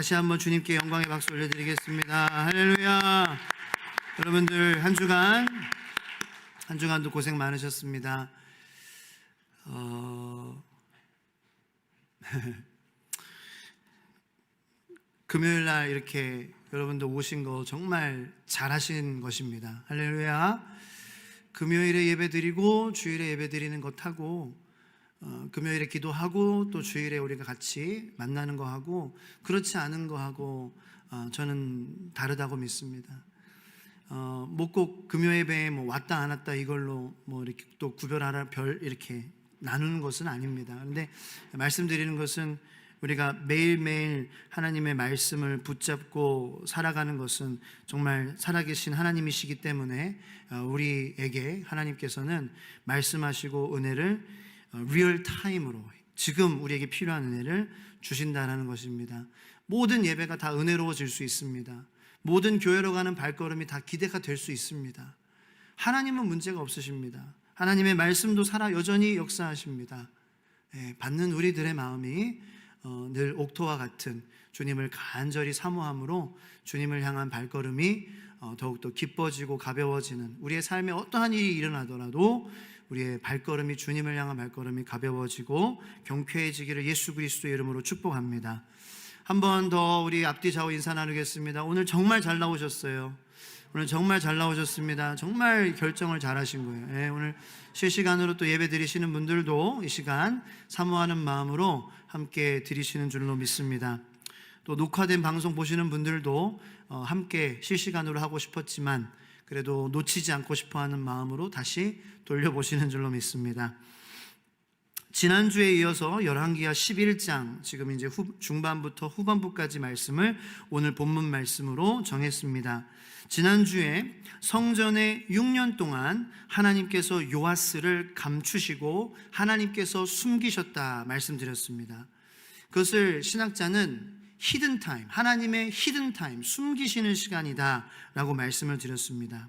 다시 한번 주님께 영광의 박수 올려드리겠습니다. 할렐루야. 여러분들 한 주간도 고생 많으셨습니다. 금요일 날 이렇게 여러분들 오신 거 정말 잘하신 것입니다. 할렐루야. 금요일에 예배 드리고 주일에 예배 드리는 것하고 금요일에 기도하고 또 주일에 우리가 같이 만나는 거하고 그렇지 않은 거하고 저는 다르다고 믿습니다. 뭐 꼭 금요 예배에 뭐 왔다 안 왔다 이걸로 뭐 이렇게 또 구별하라 이렇게 나누는 것은 아닙니다. 그런데 말씀드리는 것은 우리가 매일매일 하나님의 말씀을 붙잡고 살아가는 것은 정말 살아계신 하나님이시기 때문에 우리에게 하나님께서는 말씀하시고 은혜를 리얼 타임으로 지금 우리에게 필요한 은혜를 주신다는 것입니다. 모든 예배가 다 은혜로워질 수 있습니다. 모든 교회로 가는 발걸음이 다 기대가 될 수 있습니다. 하나님은 문제가 없으십니다. 하나님의 말씀도 살아 여전히 역사하십니다. 받는 우리들의 마음이 늘 옥토와 같은 주님을 간절히 사모함으로 주님을 향한 발걸음이 더욱더 기뻐지고 가벼워지는 우리의 삶에 어떠한 일이 일어나더라도 우리의 발걸음이 주님을 향한 발걸음이 가벼워지고 경쾌해지기를 예수 그리스도의 이름으로 축복합니다. 한 번 더 우리 앞뒤 좌우 인사 나누겠습니다. 오늘 정말 잘 나오셨어요. 오늘 정말 잘 나오셨습니다. 정말 결정을 잘 하신 거예요. 오늘 실시간으로 또 예배 드리시는 분들도 이 시간 사모하는 마음으로 함께 드리시는 줄로 믿습니다. 또 녹화된 방송 보시는 분들도 함께 실시간으로 하고 싶었지만 그래도 놓치지 않고 싶어하는 마음으로 다시 돌려보시는 줄로 믿습니다. 지난주에 이어서 열왕기하 11장 지금 이제 중반부터 후반부까지 말씀을 오늘 본문 말씀으로 정했습니다. 지난주에 성전에 6년 동안 하나님께서 요아스를 감추시고 하나님께서 숨기셨다 말씀드렸습니다. 그것을 신학자는 히든 타임, 하나님의 히든 타임, 숨기시는 시간이다 라고 말씀을 드렸습니다.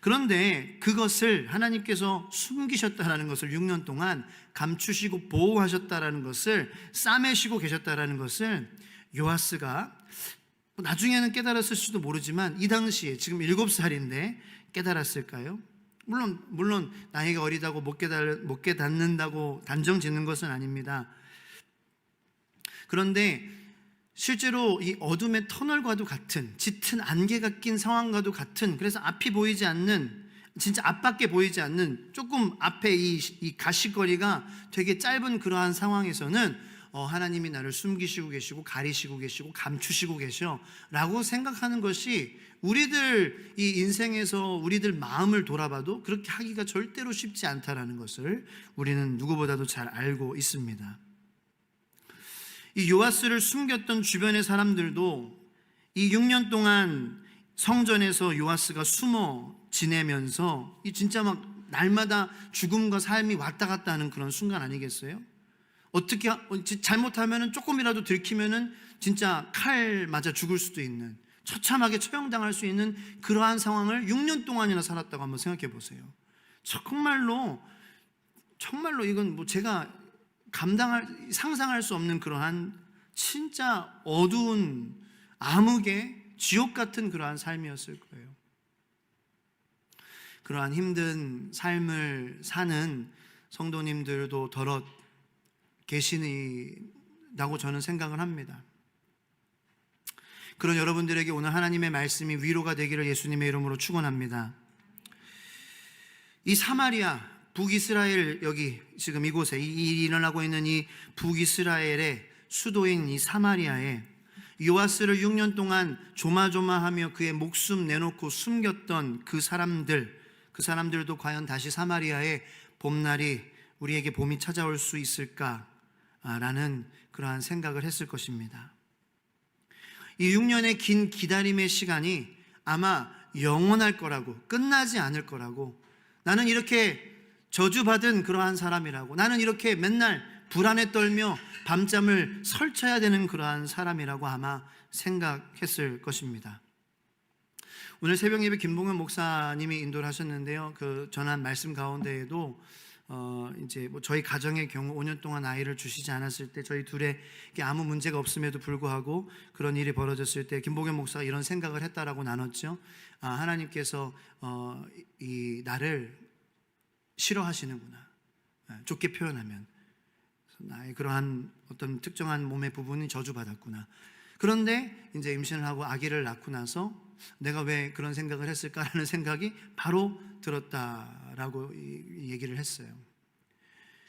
그런데 그것을 하나님께서 숨기셨다라는 것을 6년 동안 감추시고 보호하셨다라는 것을 싸매시고 계셨다라는 것을 요아스가 나중에는 깨달았을지도 모르지만 이 당시에 지금 7살인데 깨달았을까요? 물론 나이가 어리다고 못 깨닫는다고 단정 짓는 것은 아닙니다. 그런데 실제로 이 어둠의 터널과도 같은 짙은 안개가 낀 상황과도 같은 그래서 앞이 보이지 않는 진짜 앞밖에 보이지 않는 조금 앞에 이 가시거리가 되게 짧은 그러한 상황에서는 하나님이 나를 숨기시고 계시고 가리시고 계시고 감추시고 계셔 라고 생각하는 것이 우리들 이 인생에서 우리들 마음을 돌아봐도 그렇게 하기가 절대로 쉽지 않다라는 것을 우리는 누구보다도 잘 알고 있습니다. 이 요아스를 숨겼던 주변의 사람들도 이 6년 동안 성전에서 요아스가 숨어 지내면서 이 진짜 막 날마다 죽음과 삶이 왔다 갔다 하는 그런 순간 아니겠어요? 어떻게 잘못하면 조금이라도 들키면은 진짜 칼 맞아 죽을 수도 있는 처참하게 처형당할 수 있는 그러한 상황을 6년 동안이나 살았다고 한번 생각해 보세요. 정말로 이건 뭐 제가 상상할 수 없는 그러한 진짜 어두운 암흑의 지옥 같은 그러한 삶이었을 거예요. 그러한 힘든 삶을 사는 성도님들도 더러 계시다고 저는 생각을 합니다. 그런 여러분들에게 오늘 하나님의 말씀이 위로가 되기를 예수님의 이름으로 축원합니다. 이 사마리아 북이스라엘 여기 지금 이곳에 이 일어나고 있는 이 북이스라엘의 수도인 이 사마리아에 요아스를 6년 동안 조마조마하며 그의 목숨 내놓고 숨겼던 그 사람들도 과연 다시 사마리아의 봄날이 우리에게 봄이 찾아올 수 있을까라는 그러한 생각을 했을 것입니다. 이 6년의 긴 기다림의 시간이 아마 영원할 거라고 끝나지 않을 거라고 나는 이렇게 저주받은 그러한 사람이라고 나는 이렇게 맨날 불안에 떨며 밤잠을 설쳐야 되는 그러한 사람이라고 아마 생각했을 것입니다. 오늘 새벽 예배 김봉현 목사님이 인도를 하셨는데요. 그 전한 말씀 가운데에도 이제 뭐 저희 가정의 경우 5년 동안 아이를 주시지 않았을 때 저희 둘의 아무 문제가 없음에도 불구하고 그런 일이 벌어졌을 때 김복현 목사가 이런 생각을 했다라고 나눴죠. 하나님께서 이 나를 싫어하시는구나. 좋게 표현하면 나의 그러한 어떤 특정한 몸의 부분이 저주받았구나. 그런데 이제 임신을 하고 아기를 낳고 나서 내가 왜 그런 생각을 했을까라는 생각이 바로 들었다라고 얘기를 했어요.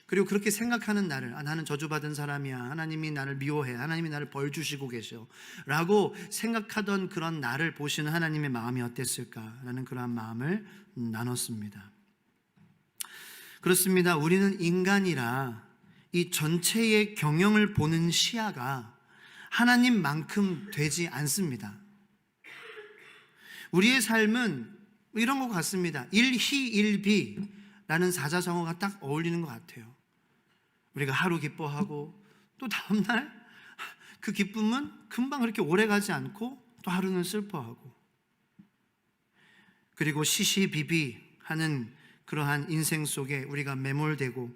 그리고 그렇게 생각하는 나를, 나는 저주받은 사람이야, 하나님이 나를 미워해, 하나님이 나를 벌 주시고 계셔 라고 생각하던 그런 나를 보시는 하나님의 마음이 어땠을까라는 그러한 마음을 나눴습니다. 그렇습니다. 우리는 인간이라 이 전체의 경영을 보는 시야가 하나님만큼 되지 않습니다. 우리의 삶은 이런 것 같습니다. 일희일비라는 사자성어가 딱 어울리는 것 같아요. 우리가 하루 기뻐하고 또 다음날 그 기쁨은 금방 그렇게 오래 가지 않고 또 하루는 슬퍼하고, 그리고 시시비비하는 그러한 인생 속에 우리가 매몰되고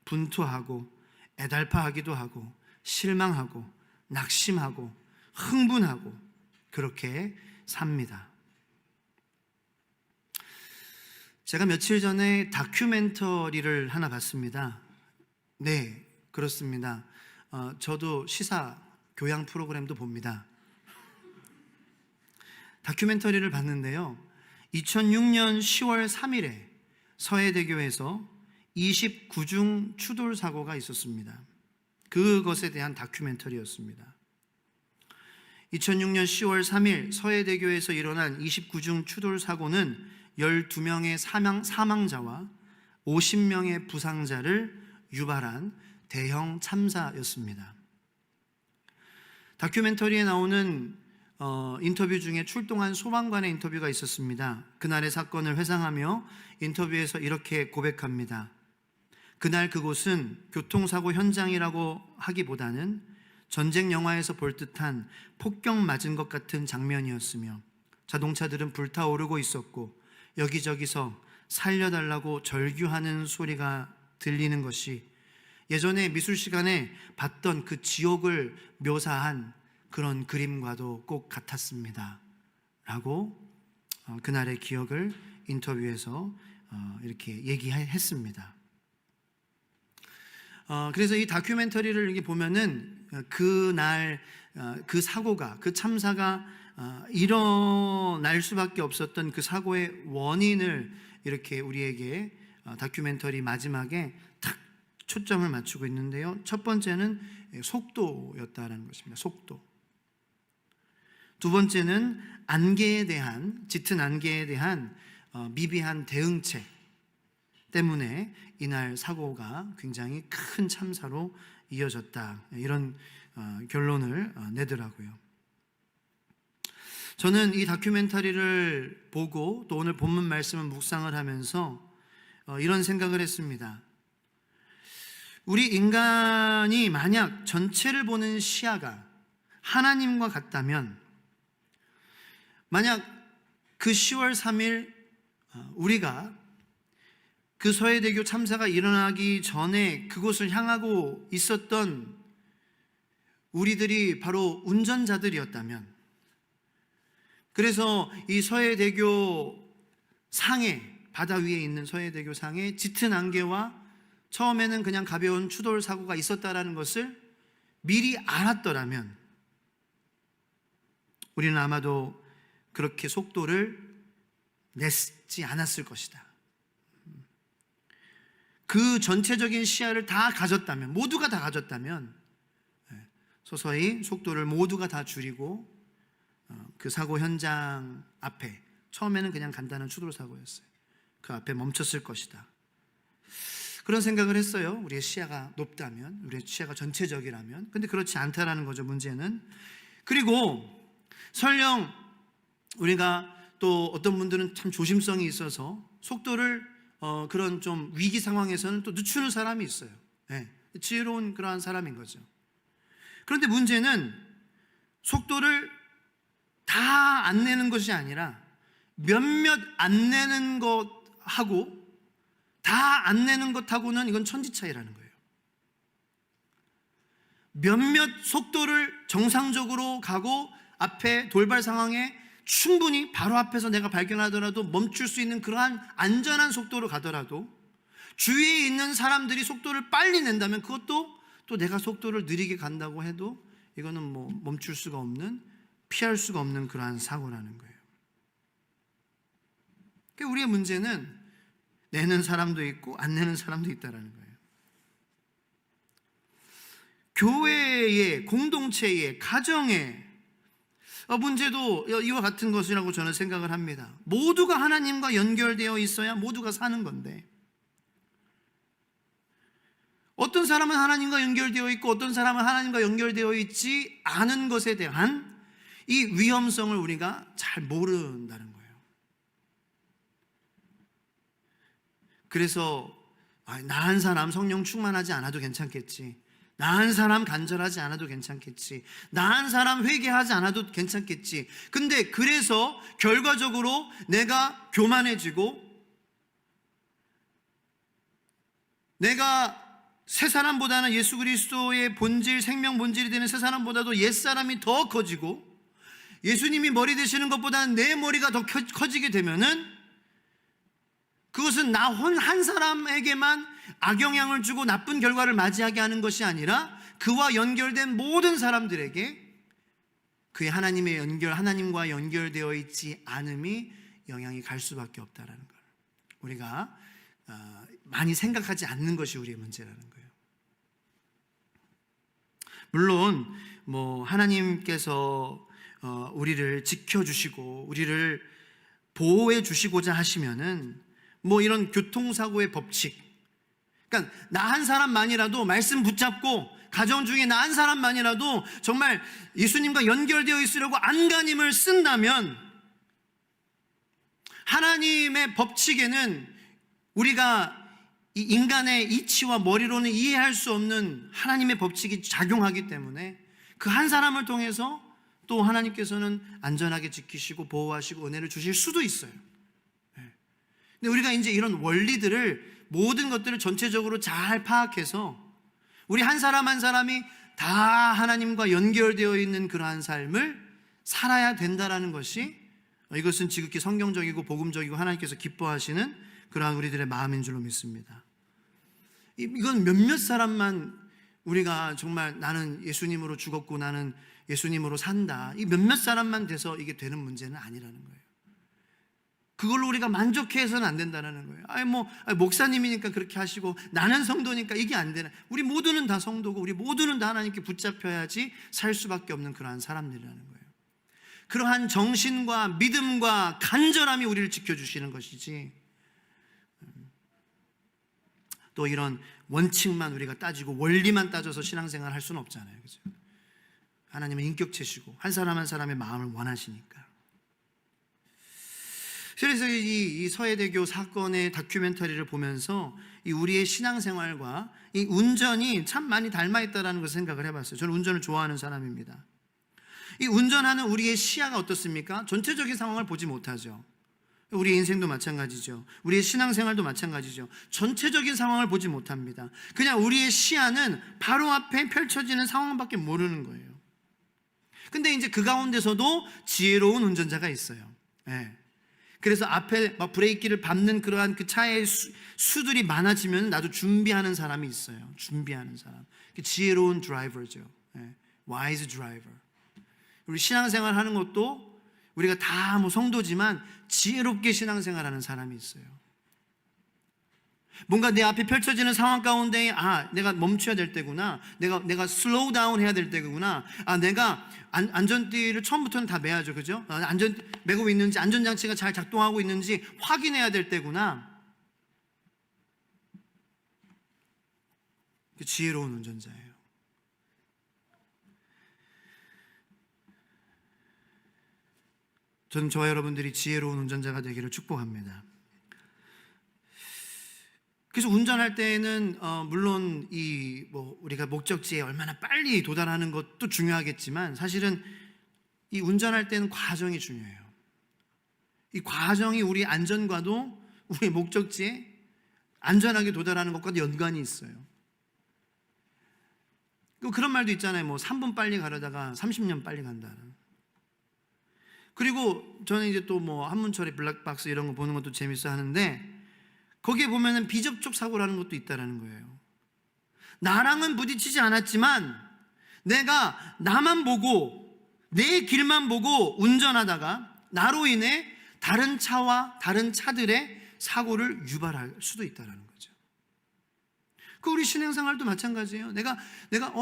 분투하고 애달파하기도 하고 실망하고 낙심하고 흥분하고 그렇게 삽니다. 제가 며칠 전에 다큐멘터리를 하나 봤습니다. 네, 그렇습니다. 저도 시사 교양 프로그램도 봅니다. 다큐멘터리를 봤는데요, 2006년 10월 3일에 서해대교에서 29중 추돌 사고가 있었습니다. 그것에 대한 다큐멘터리였습니다. 2006년 10월 3일 서해대교에서 일어난 29중 추돌 사고는 12명의 사망자와 50명의 부상자를 유발한 대형 참사였습니다. 다큐멘터리에 나오는 인터뷰 중에 출동한 소방관의 인터뷰가 있었습니다. 그날의 사건을 회상하며 인터뷰에서 이렇게 고백합니다. 그날 그곳은 교통사고 현장이라고 하기보다는 전쟁 영화에서 볼 듯한 폭격 맞은 것 같은 장면이었으며 자동차들은 불타오르고 있었고 여기저기서 살려달라고 절규하는 소리가 들리는 것이 예전에 미술 시간에 봤던 그 지옥을 묘사한 그런 그림과도 꼭 같았습니다 라고 그날의 기억을 인터뷰에서 이렇게 얘기했습니다. 그래서 이 다큐멘터리를 이렇게 보면은 그날 그 사고가, 그 참사가 일어날 수밖에 없었던 그 사고의 원인을 이렇게 우리에게 다큐멘터리 마지막에 탁 초점을 맞추고 있는데요, 첫 번째는 속도였다라는 것입니다. 속도. 두 번째는 안개에 대한, 짙은 안개에 대한 미비한 대응책 때문에 이날 사고가 굉장히 큰 참사로 이어졌다, 이런 결론을 내더라고요. 저는 이 다큐멘터리를 보고 또 오늘 본문 말씀을 묵상을 하면서 이런 생각을 했습니다. 우리 인간이 만약 전체를 보는 시야가 하나님과 같다면, 만약 그 10월 3일 우리가 그 서해대교 참사가 일어나기 전에 그곳을 향하고 있었던 우리들이 바로 운전자들이었다면, 그래서 이 서해대교 상에, 바다 위에 있는 서해대교 상에 짙은 안개와 처음에는 그냥 가벼운 추돌 사고가 있었다라는 것을 미리 알았더라면 우리는 아마도 그렇게 속도를 냈지 않았을 것이다. 그 전체적인 시야를 다 가졌다면, 모두가 다 가졌다면 서서히 속도를 모두가 다 줄이고 그 사고 현장 앞에, 처음에는 그냥 간단한 추돌 사고였어요, 그 앞에 멈췄을 것이다. 그런 생각을 했어요. 우리의 시야가 높다면, 우리의 시야가 전체적이라면. 근데 그렇지 않다라는 거죠, 문제는. 그리고 설령 우리가 또 어떤 분들은 참 조심성이 있어서 속도를 그런 좀 위기 상황에서는 또 늦추는 사람이 있어요. 네, 지혜로운 그러한 사람인 거죠. 그런데 문제는 속도를 다 안 내는 것이 아니라 몇몇 안 내는 것하고 다 안 내는 것하고는 이건 천지 차이라는 거예요. 몇몇 속도를 정상적으로 가고 앞에 돌발 상황에 충분히 바로 앞에서 내가 발견하더라도 멈출 수 있는 그러한 안전한 속도로 가더라도 주위에 있는 사람들이 속도를 빨리 낸다면 그것도 또 내가 속도를 느리게 간다고 해도 이거는 뭐 멈출 수가 없는, 피할 수가 없는 그러한 사고라는 거예요. 그러니까 우리의 문제는 내는 사람도 있고 안 내는 사람도 있다는 거예요. 교회의, 공동체의, 가정의 문제도 이와 같은 것이라고 저는 생각을 합니다. 모두가 하나님과 연결되어 있어야 모두가 사는 건데, 어떤 사람은 하나님과 연결되어 있고 어떤 사람은 하나님과 연결되어 있지 않은 것에 대한 이 위험성을 우리가 잘 모른다는 거예요. 그래서 나은 사람 성령 충만하지 않아도 괜찮겠지, 나은 사람 간절하지 않아도 괜찮겠지, 나은 사람 회개하지 않아도 괜찮겠지. 근데 그래서 결과적으로 내가 교만해지고 내가 새 사람보다는 예수 그리스도의 본질, 생명 본질이 되는 새 사람보다도 옛 사람이 더 커지고 예수님이 머리 되시는 것보다는 내 머리가 더 커지게 되면은 그것은 나 한 사람에게만 악영향을 주고 나쁜 결과를 맞이하게 하는 것이 아니라 그와 연결된 모든 사람들에게 그의 하나님과 연결되어 있지 않음이 영향이 갈 수밖에 없다라는 걸 우리가 많이 생각하지 않는 것이 우리의 문제라는 거예요. 물론 하나님께서 우리를 지켜주시고 우리를 보호해 주시고자 하시면은 이런 교통사고의 법칙, 그러니까 나 한 사람만이라도 말씀 붙잡고 가정 중에 나 한 사람만이라도 정말 예수님과 연결되어 있으려고 안간힘을 쓴다면 하나님의 법칙에는 우리가 이 인간의 이치와 머리로는 이해할 수 없는 하나님의 법칙이 작용하기 때문에 그 한 사람을 통해서 또 하나님께서는 안전하게 지키시고 보호하시고 은혜를 주실 수도 있어요. 근데 우리가 이제 이런 원리들을, 모든 것들을 전체적으로 잘 파악해서 우리 한 사람 한 사람이 다 하나님과 연결되어 있는 그러한 삶을 살아야 된다라는 것이, 이것은 지극히 성경적이고 복음적이고 하나님께서 기뻐하시는 그러한 우리들의 마음인 줄로 믿습니다. 이건 몇몇 사람만 우리가 정말 나는 예수님으로 죽었고 나는 예수님으로 산다, 이 몇몇 사람만 돼서 이게 되는 문제는 아니라는 거예요. 그걸로 우리가 만족해서는 안 된다는 거예요. 목사님이니까 그렇게 하시고 나는 성도니까 이게 안 되나. 우리 모두는 다 성도고 우리 모두는 다 하나님께 붙잡혀야지 살 수밖에 없는 그러한 사람들이라는 거예요. 그러한 정신과 믿음과 간절함이 우리를 지켜주시는 것이지, 또 이런 원칙만 우리가 따지고 원리만 따져서 신앙생활 할 수는 없잖아요. 그죠? 하나님은 인격체시고 한 사람 한 사람의 마음을 원하시니까. 그래서 이 서해대교 사건의 다큐멘터리를 보면서 이 우리의 신앙생활과 이 운전이 참 많이 닮아있다는 것을 생각을 해봤어요. 저는 운전을 좋아하는 사람입니다. 이 운전하는 우리의 시야가 어떻습니까? 전체적인 상황을 보지 못하죠. 우리 인생도 마찬가지죠. 우리의 신앙생활도 마찬가지죠. 전체적인 상황을 보지 못합니다. 그냥 우리의 시야는 바로 앞에 펼쳐지는 상황밖에 모르는 거예요. 근데 이제 그 가운데서도 지혜로운 운전자가 있어요. 네. 그래서 앞에 막 브레이크를 밟는 그러한 그 차의 수들이 많아지면 나도 준비하는 사람이 있어요. 준비하는 사람. 지혜로운 드라이버죠. 네. wise driver. 우리 신앙생활 하는 것도 우리가 다 성도지만 지혜롭게 신앙생활하는 사람이 있어요. 뭔가 내 앞에 펼쳐지는 상황 가운데 내가 멈춰야 될 때구나, 내가 슬로우 다운 해야 될 때구나, 내가 안전띠를 처음부터는 다 매야죠, 그죠? 매고 있는지 안전장치가 잘 작동하고 있는지 확인해야 될 때구나. 지혜로운 운전자예요. 저는 저와 여러분들이 지혜로운 운전자가 되기를 축복합니다. 그래서 운전할 때는 물론 우리가 목적지에 얼마나 빨리 도달하는 것도 중요하겠지만 사실은 이 운전할 때는 과정이 중요해요. 이 과정이 우리 안전과도 우리 목적지에 안전하게 도달하는 것과 연관이 있어요. 그런 말도 있잖아요. 뭐 3분 빨리 가려다가 30년 빨리 간다는. 그리고 저는 이제 또 뭐 한문철의 블랙박스 이런 거 보는 것도 재밌어 하는데, 거기에 보면은 비접촉 사고라는 것도 있다라는 거예요. 나랑은 부딪히지 않았지만 내가 나만 보고 내 길만 보고 운전하다가 나로 인해 다른 차와 다른 차들의 사고를 유발할 수도 있다는 거죠. 우리 신앙생활도 마찬가지예요.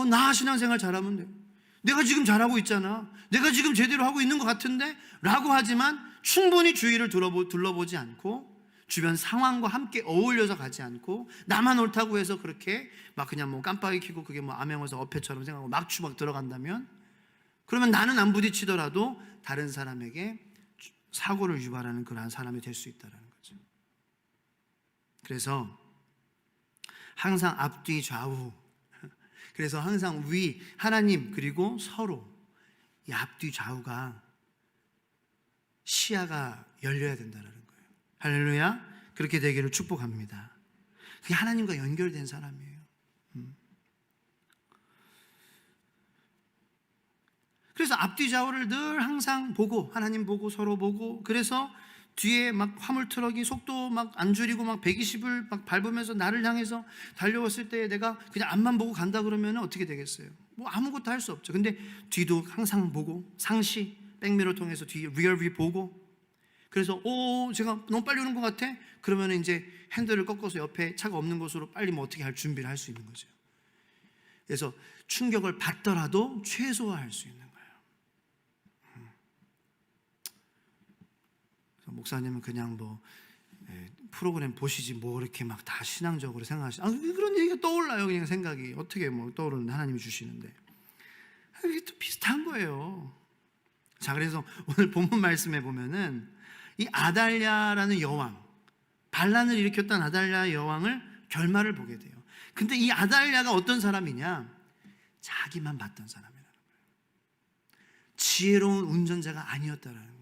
나 신앙생활 잘하면 돼. 내가 지금 잘하고 있잖아. 내가 지금 제대로 하고 있는 것 같은데? 라고 하지만 충분히 주위를 둘러보지 않고 주변 상황과 함께 어울려서 가지 않고 나만 옳다고 해서 그렇게 막 그냥 뭐 깜빡이 켜고 그게 뭐 암행어사 어폐처럼 생각하고 막 들어간다면, 그러면 나는 안 부딪히더라도 다른 사람에게 사고를 유발하는 그러한 사람이 될 수 있다는 거죠. 그래서 항상 앞뒤 좌우, 그래서 항상 하나님 그리고 서로 이 앞뒤 좌우가 시야가 열려야 된다는 거예요. 할렐루야. 그렇게 되기를 축복합니다. 그게 하나님과 연결된 사람이에요. 그래서 앞뒤 좌우를 늘 항상 보고, 하나님 보고 서로 보고, 그래서 뒤에 막 화물 트럭이 속도 막 안 줄이고 막 120을 막 밟으면서 나를 향해서 달려왔을 때 내가 그냥 앞만 보고 간다 그러면 어떻게 되겠어요? 뭐 아무것도 할 수 없죠. 근데 뒤도 항상 보고, 상시 백미러 통해서 뒤 리어뷰 보고, 그래서 제가 너무 빨리 오는 것 같아? 그러면 이제 핸들을 꺾어서 옆에 차가 없는 곳으로 빨리 뭐 어떻게 할 준비를 할 수 있는 거죠. 그래서 충격을 받더라도 최소화할 수 있는 거예요. 목사님은 그냥 뭐 프로그램 보시지 뭐 이렇게 막 다 신앙적으로 그런 얘기가 떠올라요. 그냥 생각이 어떻게 뭐 떠오르는 하나님이 주시는데, 이게 또 비슷한 거예요. 자, 그래서 오늘 본문 말씀에 보면은 이 아달랴라는 여왕, 반란을 일으켰던 아달랴 여왕을 결말을 보게 돼요. 근데 이 아달랴가 어떤 사람이냐? 자기만 봤던 사람이라는 거예요. 지혜로운 운전자가 아니었다라는 거예요.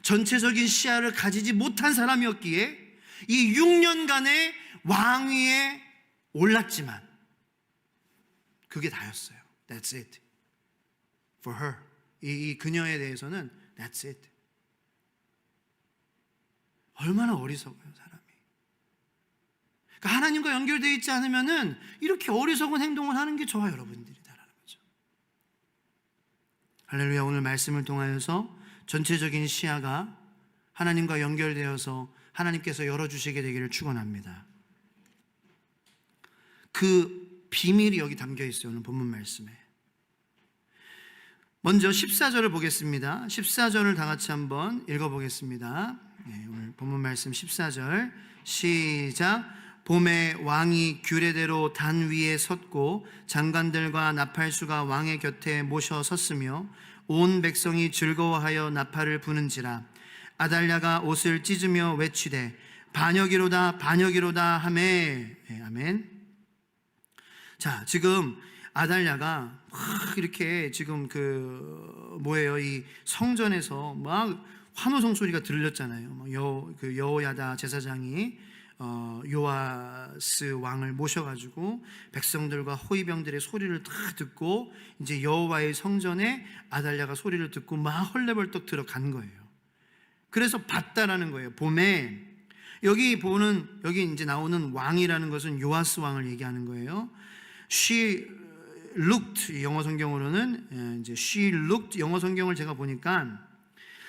전체적인 시야를 가지지 못한 사람이었기에 이 6년간의 왕위에 올랐지만 그게 다였어요. That's it. For her. 이 그녀에 대해서는 That's it. 얼마나 어리석어요, 사람이. 그러니까 하나님과 연결되어 있지 않으면은 이렇게 어리석은 행동을 하는 게 저와 여러분들이다라는 거죠. 할렐루야. 오늘 말씀을 통하여서 전체적인 시야가 하나님과 연결되어서 하나님께서 열어주시게 되기를 축원합니다. 그 비밀이 여기 담겨 있어요. 오늘 본문 말씀에. 먼저 14절을 보겠습니다. 14절을 다 같이 한번 읽어보겠습니다. 오늘 본문 말씀 14절 시작. 봄에 왕이 규례대로 단 위에 섰고 장관들과 나팔수가 왕의 곁에 모셔 섰으며 온 백성이 즐거워하여 나팔을 부는지라. 아달랴가 옷을 찢으며 외치되 반역이로다 반역이로다 하매. 아멘. 자, 지금 아달랴가 막 이렇게 지금 이 성전에서 막 환호성 소리가 들렸잖아요. 여호야다 제사장이 요아스 왕을 모셔가지고 백성들과 호위병들의 소리를 다 듣고 이제 여호와의 성전에 아달랴가 소리를 듣고 막 헐레벌떡 들어간 거예요. 그래서 봤다라는 거예요. 봄에 여기 이제 나오는 왕이라는 것은 요아스 왕을 얘기하는 거예요. She looked, 영어 성경으로는 이제 she looked, 영어 성경을 제가 보니까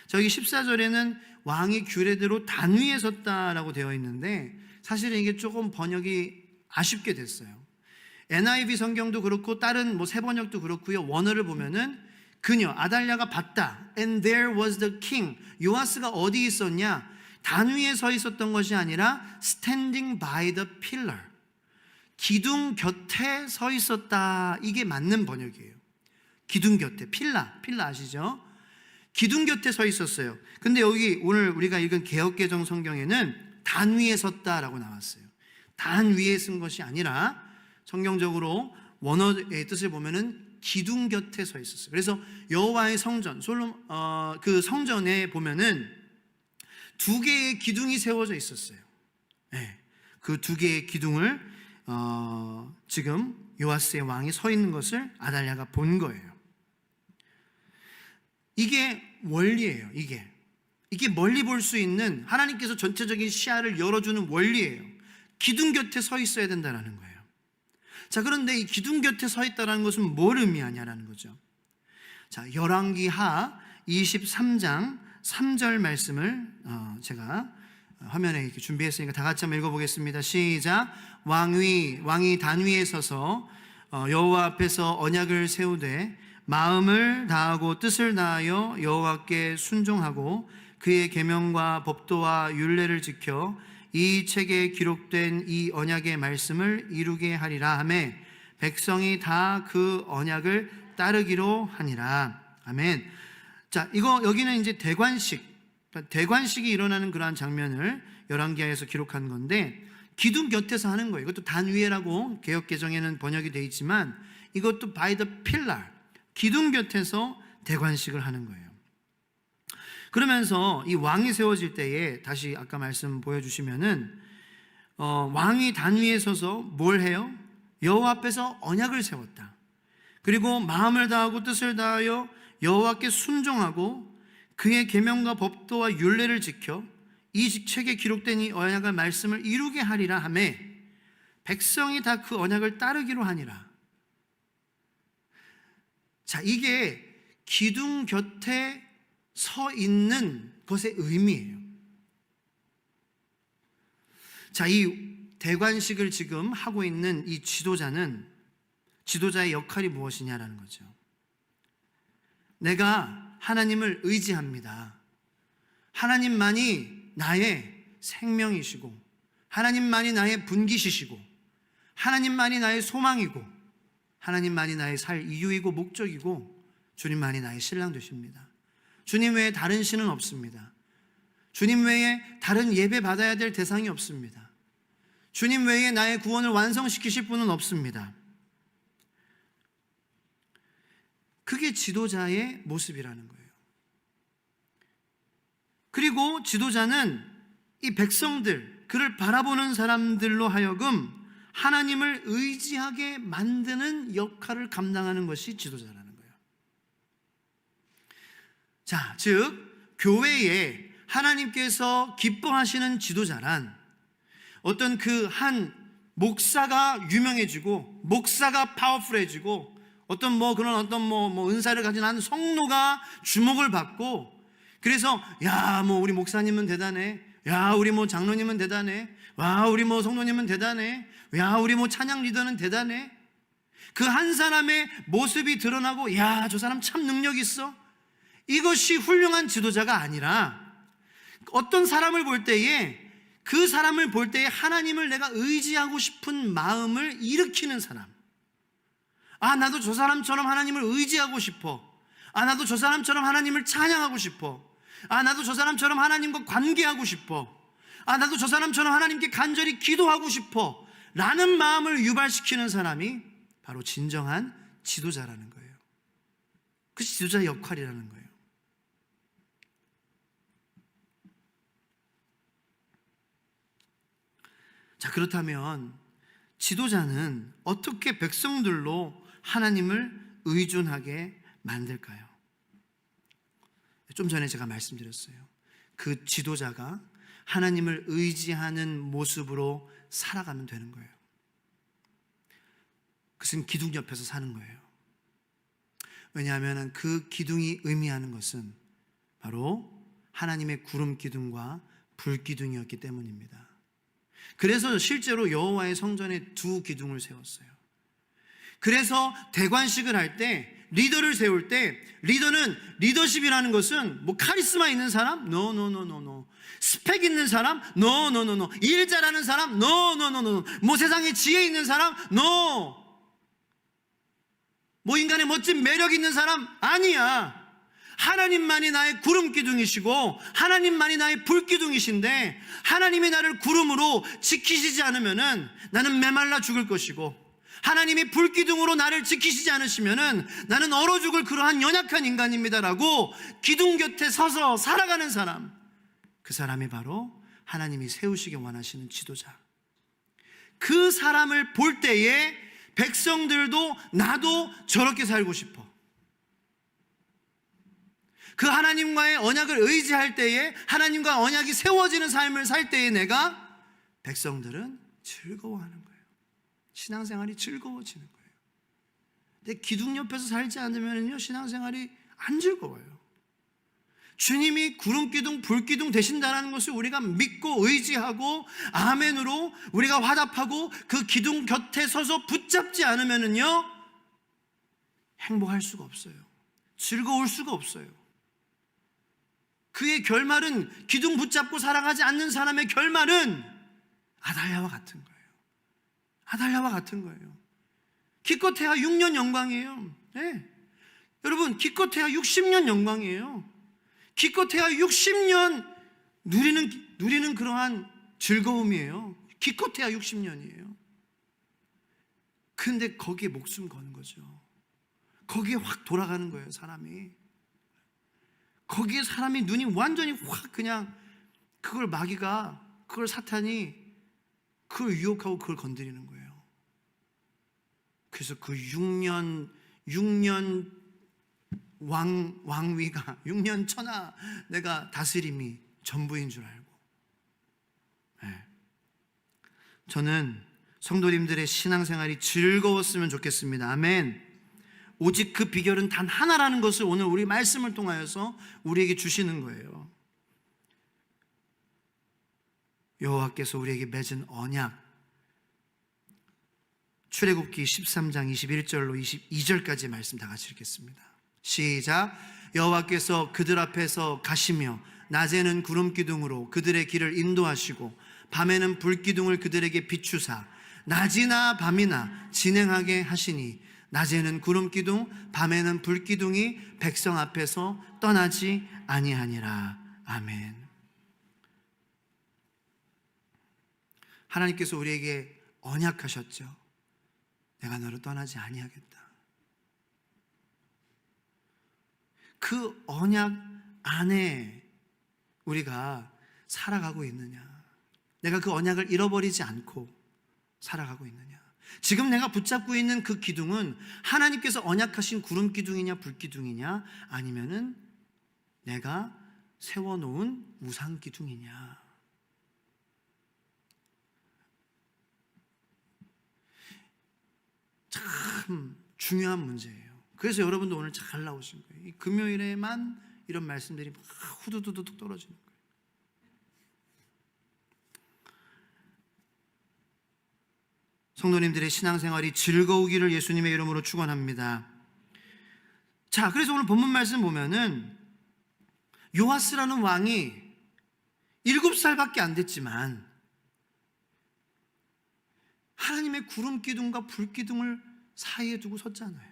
저기 14절에는 왕이 규례대로 단 위에 섰다라고 되어 있는데 사실은 이게 조금 번역이 아쉽게 됐어요. NIV 성경도 그렇고 다른 뭐 새 번역도 그렇고요. 원어를 보면은 그녀 아달랴가 봤다. And there was the king. 요아스가 어디 있었냐? 단 위에 서 있었던 것이 아니라 standing by the pillar. 기둥 곁에 서 있었다. 이게 맞는 번역이에요. 기둥 곁에. 필라 아시죠? 기둥 곁에 서 있었어요. 근데 여기 오늘 우리가 읽은 개역개정 성경에는 단 위에 섰다라고 나왔어요. 단 위에 쓴 것이 아니라 성경적으로 원어의 뜻을 보면은 기둥 곁에 서 있었어요. 그래서 여호와의 성전, 그 성전에 보면은 두 개의 기둥이 세워져 있었어요. 네. 그 두 개의 기둥을 지금 요아스의 왕이 서 있는 것을 아달랴가 본 거예요. 이게 원리예요. 이게 멀리 볼 수 있는 하나님께서 전체적인 시야를 열어주는 원리예요. 기둥 곁에 서 있어야 된다는 거예요. 자, 그런데 이 기둥 곁에 서 있다는 것은 뭘 의미하냐라는 거죠. 자, 열왕기하 23장 3절 말씀을 제가 화면에 이렇게 준비했으니까 다 같이 한번 읽어보겠습니다. 시작. 왕이 단 위에 서서 여호와 앞에서 언약을 세우되 마음을 다하고 뜻을 다하여 여호와께 순종하고 그의 계명과 법도와 율례를 지켜 이 책에 기록된 이 언약의 말씀을 이루게 하리라 하매 백성이 다 그 언약을 따르기로 하니라. 아멘. 자, 여기는 이제 대관식이 일어나는 그러한 장면을 열왕기하에서 기록한 건데 기둥 곁에서 하는 거예요. 이것도 단 위에라고 개역 개정에는 번역이 되어 있지만 이것도 by the pillar, 기둥 곁에서 대관식을 하는 거예요. 그러면서 이 왕이 세워질 때에 다시 아까 말씀 보여주시면은 왕이 단 위에 서서 뭘 해요? 여호와 앞에서 언약을 세웠다. 그리고 마음을 다하고 뜻을 다하여 여호와께 순종하고 그의 계명과 법도와 율례를 지켜 이 책에 기록된 이 언약의 말씀을 이루게 하리라 하매 백성이 다 그 언약을 따르기로 하니라. 자, 이게 기둥 곁에 서 있는 것의 의미예요. 자, 이 대관식을 지금 하고 있는 이 지도자의 역할이 무엇이냐라는 거죠. 내가 하나님을 의지합니다. 하나님만이 나의 생명이시고 하나님만이 나의 분기시시고 하나님만이 나의 소망이고 하나님만이 나의 살 이유이고 목적이고 주님만이 나의 신랑 되십니다. 주님 외에 다른 신은 없습니다. 주님 외에 다른 예배 받아야 될 대상이 없습니다. 주님 외에 나의 구원을 완성시키실 분은 없습니다. 그게 지도자의 모습이라는 거예요. 그리고 지도자는 이 백성들, 그를 바라보는 사람들로 하여금 하나님을 의지하게 만드는 역할을 감당하는 것이 지도자라는 거예요. 자, 즉 교회에 하나님께서 기뻐하시는 지도자란 어떤 그 한 목사가 유명해지고 목사가 파워풀해지고 어떤 은사를 가진 한 성도가 주목을 받고 그래서 우리 목사님은 대단해. 우리 장로님은 대단해. 우리 성도님은 대단해. 우리 찬양 리더는 대단해. 그 한 사람의 모습이 드러나고 저 사람 참 능력 있어. 이것이 훌륭한 지도자가 아니라 어떤 사람을 볼 때에 그 사람을 볼 때에 하나님을 내가 의지하고 싶은 마음을 일으키는 사람. 나도 저 사람처럼 하나님을 의지하고 싶어. 나도 저 사람처럼 하나님을 찬양하고 싶어. 나도 저 사람처럼 하나님과 관계하고 싶어. 나도 저 사람처럼 하나님께 간절히 기도하고 싶어 라는 마음을 유발시키는 사람이 바로 진정한 지도자라는 거예요. 그것이 지도자의 역할이라는 거예요. 자, 그렇다면 지도자는 어떻게 백성들로 하나님을 의존하게 만들까요? 좀 전에 제가 말씀드렸어요. 그 지도자가 하나님을 의지하는 모습으로 살아가면 되는 거예요. 그것은 기둥 옆에서 사는 거예요. 왜냐하면 그 기둥이 의미하는 것은 바로 하나님의 구름 기둥과 불 기둥이었기 때문입니다. 그래서 실제로 여호와의 성전에 두 기둥을 세웠어요. 그래서 대관식을 할 때 리더를 세울 때 리더는 리더십이라는 것은 카리스마 있는 사람? No. 스펙 있는 사람? No. 일 잘하는 사람? No. 세상에 지혜 있는 사람? No. 인간의 멋진 매력 있는 사람? 아니야. 하나님만이 나의 구름 기둥이시고 하나님만이 나의 불 기둥이신데 하나님이 나를 구름으로 지키시지 않으면은 나는 메말라 죽을 것이고 하나님이 불기둥으로 나를 지키시지 않으시면은 나는 얼어 죽을 그러한 연약한 인간입니다라고 기둥 곁에 서서 살아가는 사람, 그 사람이 바로 하나님이 세우시기 원하시는 지도자. 그 사람을 볼 때에 백성들도 나도 저렇게 살고 싶어. 그 하나님과의 언약을 의지할 때에, 하나님과 언약이 세워지는 삶을 살 때에 내가, 백성들은 즐거워하는 거예요. 신앙생활이 즐거워지는 거예요. 근데 기둥 옆에서 살지 않으면요, 신앙생활이 안 즐거워요. 주님이 구름기둥, 불기둥 되신다는 것을 우리가 믿고 의지하고 아멘으로 우리가 화답하고 그 기둥 곁에 서서 붙잡지 않으면요, 행복할 수가 없어요. 즐거울 수가 없어요. 그의 결말은, 기둥 붙잡고 살아가지 않는 사람의 결말은 아달랴와 같은 거예요. 아달랴와 같은 거예요. 기껏해야 6년 영광이에요. 네. 여러분, 기껏해야 60년 영광이에요. 기껏해야 60년 누리는 그러한 즐거움이에요. 기껏해야 60년이에요. 근데 거기에 목숨 거는 거죠. 거기에 확 돌아가는 거예요, 사람이. 거기에 사람이 눈이 완전히 확 그냥, 그걸 마귀가, 그걸 사탄이 그걸 유혹하고 그걸 건드리는 거예요. 그래서 그 6년 왕위가, 6년 천하 내가 다스림이 전부인 줄 알고. 네. 저는 성도님들의 신앙생활이 즐거웠으면 좋겠습니다. 아멘. 오직 그 비결은 단 하나라는 것을 오늘 우리 말씀을 통하여서 우리에게 주시는 거예요. 여호와께서 우리에게 맺은 언약, 출애굽기 13장 21절로 22절까지 말씀 다 같이 읽겠습니다. 시작. 여호와께서 그들 앞에서 가시며 낮에는 구름기둥으로 그들의 길을 인도하시고 밤에는 불기둥을 그들에게 비추사 낮이나 밤이나 진행하게 하시니 낮에는 구름기둥 밤에는 불기둥이 백성 앞에서 떠나지 아니하니라. 아멘. 하나님께서 우리에게 언약하셨죠. 내가 너를 떠나지 아니하겠다. 그 언약 안에 우리가 살아가고 있느냐? 내가 그 언약을 잃어버리지 않고 살아가고 있느냐? 지금 내가 붙잡고 있는 그 기둥은 하나님께서 언약하신 구름 기둥이냐 불기둥이냐, 아니면은 내가 세워놓은 우상 기둥이냐? 참 중요한 문제예요. 그래서 여러분도 오늘 잘 나오신 거예요. 이 금요일에만 이런 말씀들이 막 후두두둑 떨어지는 거예요. 성도님들의 신앙생활이 즐거우기를 예수님의 이름으로 축원합니다. 자, 그래서 오늘 본문 말씀 보면은 요아스라는 왕이 7살밖에 안 됐지만 하나님의 구름 기둥과 불 기둥을 사이에 두고 섰잖아요.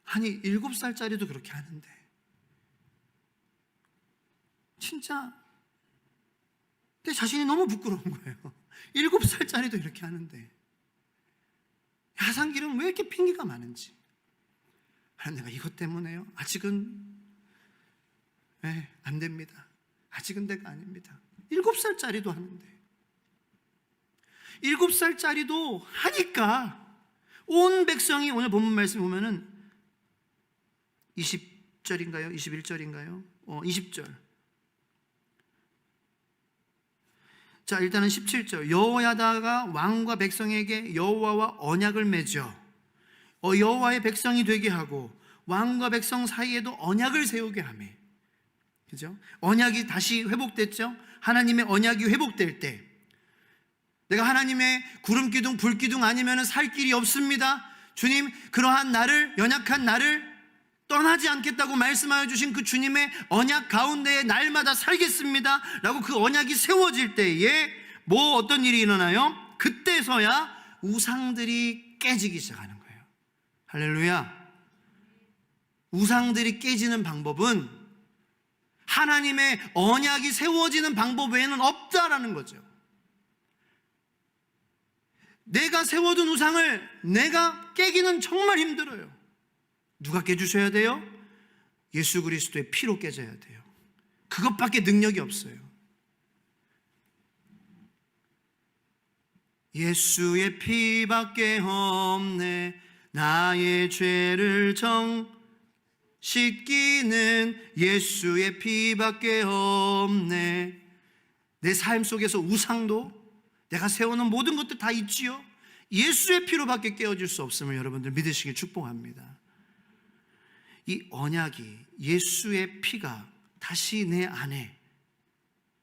아니 7살짜리도 그렇게 하는데, 진짜 내 자신이 너무 부끄러운 거예요. 7살짜리도 이렇게 하는데 야상길은 왜 이렇게 핑계가 많은지. 내가 이것 때문에요? 아직은 안 됩니다. 아직은 내가 아닙니다. 7살짜리도 하는데, 7살짜리도 하니까 온 백성이, 오늘 본문 말씀 보면은 20절인가요? 21절인가요? 20절. 자, 일단은 17절. 여호야다가 왕과 백성에게 여호와와 언약을 맺어 여호와의 백성이 되게 하고 왕과 백성 사이에도 언약을 세우게 하며, 그죠? 언약이 다시 회복됐죠? 하나님의 언약이 회복될 때 내가 하나님의 구름 기둥, 불 기둥 아니면 살 길이 없습니다. 주님, 그러한 나를, 연약한 나를 떠나지 않겠다고 말씀하여 주신 그 주님의 언약 가운데에 날마다 살겠습니다 라고 그 언약이 세워질 때에 어떤 일이 일어나요? 그때서야 우상들이 깨지기 시작하는 거예요. 할렐루야. 우상들이 깨지는 방법은 하나님의 언약이 세워지는 방법 외에는 없다라는 거죠. 내가 세워둔 우상을 내가 깨기는 정말 힘들어요. 누가 깨주셔야 돼요? 예수 그리스도의 피로 깨져야 돼요. 그것밖에 능력이 없어요. 예수의 피밖에 없네. 나의 죄를 씻기는 예수의 피밖에 없네. 내 삶 속에서 우상도, 내가 세우는 모든 것도 다 있지요. 예수의 피로밖에 깨어질 수 없음을 여러분들 믿으시길 축복합니다. 이 언약이, 예수의 피가 다시 내 안에,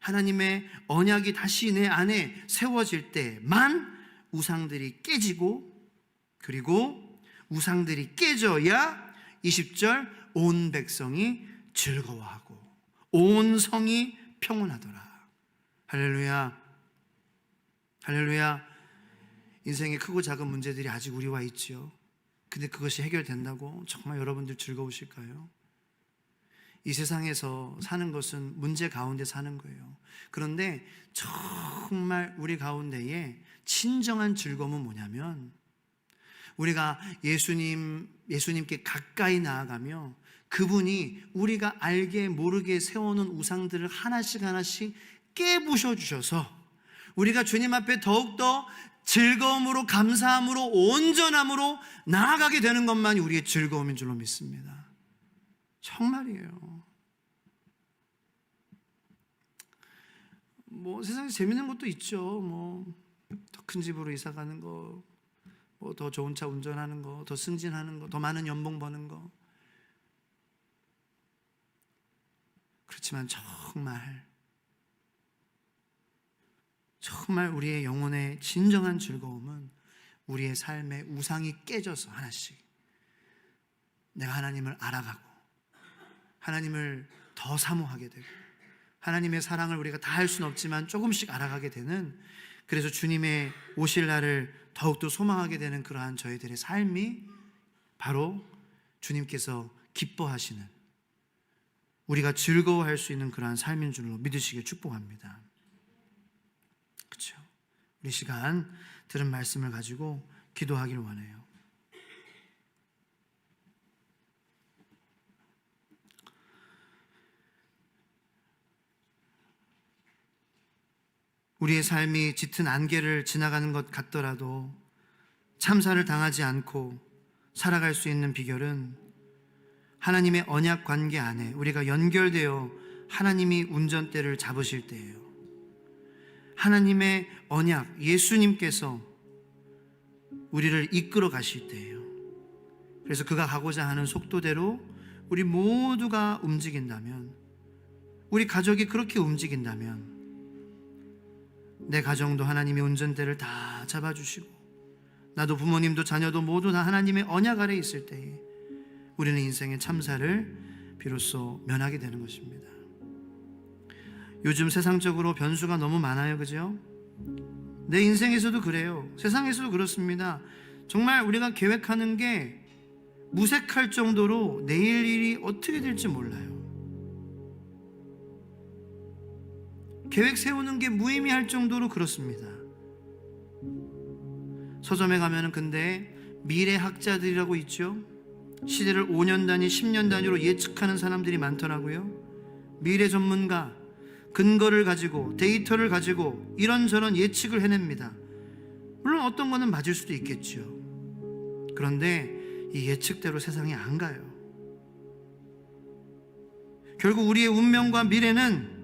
하나님의 언약이 다시 내 안에 세워질 때만 우상들이 깨지고, 그리고 우상들이 깨져야 20절 온 백성이 즐거워하고 온 성이 평온하더라. 할렐루야. 할렐루야. 인생의 크고 작은 문제들이 아직 우리와 있지요. 근데 그것이 해결된다고 정말 여러분들 즐거우실까요? 이 세상에서 사는 것은 문제 가운데 사는 거예요. 그런데 정말 우리 가운데에 진정한 즐거움은 뭐냐면, 우리가 예수님께 가까이 나아가며 그분이 우리가 알게 모르게 세워놓은 우상들을 하나씩 하나씩 깨부셔 주셔서 우리가 주님 앞에 더욱더 즐거움으로, 감사함으로, 온전함으로 나아가게 되는 것만이 우리의 즐거움인 줄로 믿습니다. 정말이에요. 뭐 세상에 재밌는 것도 있죠. 더 큰 집으로 이사 가는 거, 더 좋은 차 운전하는 거, 더 승진하는 거, 더 많은 연봉 버는 거. 그렇지만 정말 우리의 영혼의 진정한 즐거움은 우리의 삶의 우상이 깨져서 하나씩 내가 하나님을 알아가고 하나님을 더 사모하게 되고, 하나님의 사랑을 우리가 다 할 수는 없지만 조금씩 알아가게 되는, 그래서 주님의 오실 날을 더욱더 소망하게 되는 그러한 저희들의 삶이 바로 주님께서 기뻐하시는, 우리가 즐거워할 수 있는 그러한 삶인 줄로 믿으시길 축복합니다. 그렇죠? 우리 시간 들은 말씀을 가지고 기도하길 원해요. 우리의 삶이 짙은 안개를 지나가는 것 같더라도 참사를 당하지 않고 살아갈 수 있는 비결은 하나님의 언약 관계 안에 우리가 연결되어 하나님이 운전대를 잡으실 때예요. 하나님의 언약, 예수님께서 우리를 이끌어 가실 때예요. 그래서 그가 가고자 하는 속도대로 우리 모두가 움직인다면, 우리 가족이 그렇게 움직인다면 내 가정도 하나님의 운전대를 다 잡아주시고, 나도 부모님도 자녀도 모두 다 하나님의 언약 아래 있을 때에 우리는 인생의 참사를 비로소 면하게 되는 것입니다. 요즘 세상적으로 변수가 너무 많아요. 그죠? 내 인생에서도 그래요. 세상에서도 그렇습니다. 정말 우리가 계획하는 게 무색할 정도로 내일 일이 어떻게 될지 몰라요. 계획 세우는 게 무의미할 정도로 그렇습니다. 서점에 가면은 근데 미래학자들이라고 있죠. 시대를 5년 단위, 10년 단위로 예측하는 사람들이 많더라고요. 미래 전문가, 근거를 가지고, 데이터를 가지고 이런저런 예측을 해냅니다. 물론 어떤 거는 맞을 수도 있겠죠. 그런데 이 예측대로 세상이 안 가요. 결국 우리의 운명과 미래는,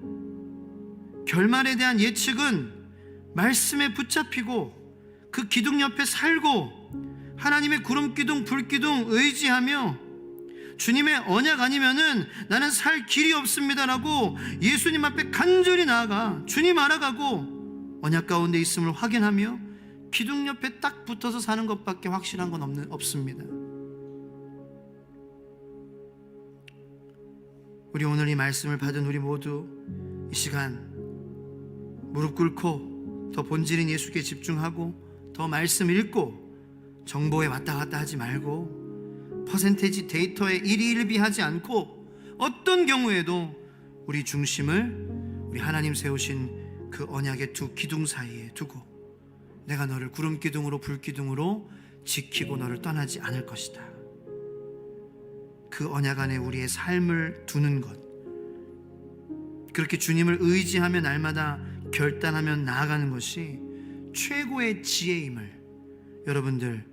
결말에 대한 예측은 말씀에 붙잡히고 그 기둥 옆에 살고 하나님의 구름 기둥, 불 기둥 의지하며 주님의 언약 아니면은 나는 살 길이 없습니다라고 예수님 앞에 간절히 나아가 주님 알아가고 언약 가운데 있음을 확인하며 기둥 옆에 딱 붙어서 사는 것밖에 확실한 건 없습니다. 우리 오늘 이 말씀을 받은 우리 모두 이 시간 무릎 꿇고 더 본질인 예수께 집중하고 더 말씀 읽고 정보에 왔다 갔다 하지 말고 퍼센테이지 데이터에 일희일비하지 않고 어떤 경우에도 우리 중심을 우리 하나님 세우신 그 언약의 두 기둥 사이에 두고 내가 너를 구름 기둥으로 불 기둥으로 지키고 너를 떠나지 않을 것이다. 그 언약 안에 우리의 삶을 두는 것, 그렇게 주님을 의지하며 날마다 결단하며 나아가는 것이 최고의 지혜임을 여러분들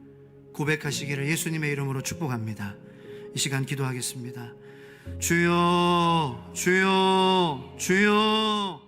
고백하시기를 예수님의 이름으로 축복합니다. 이 시간 기도하겠습니다. 주여, 주여, 주여,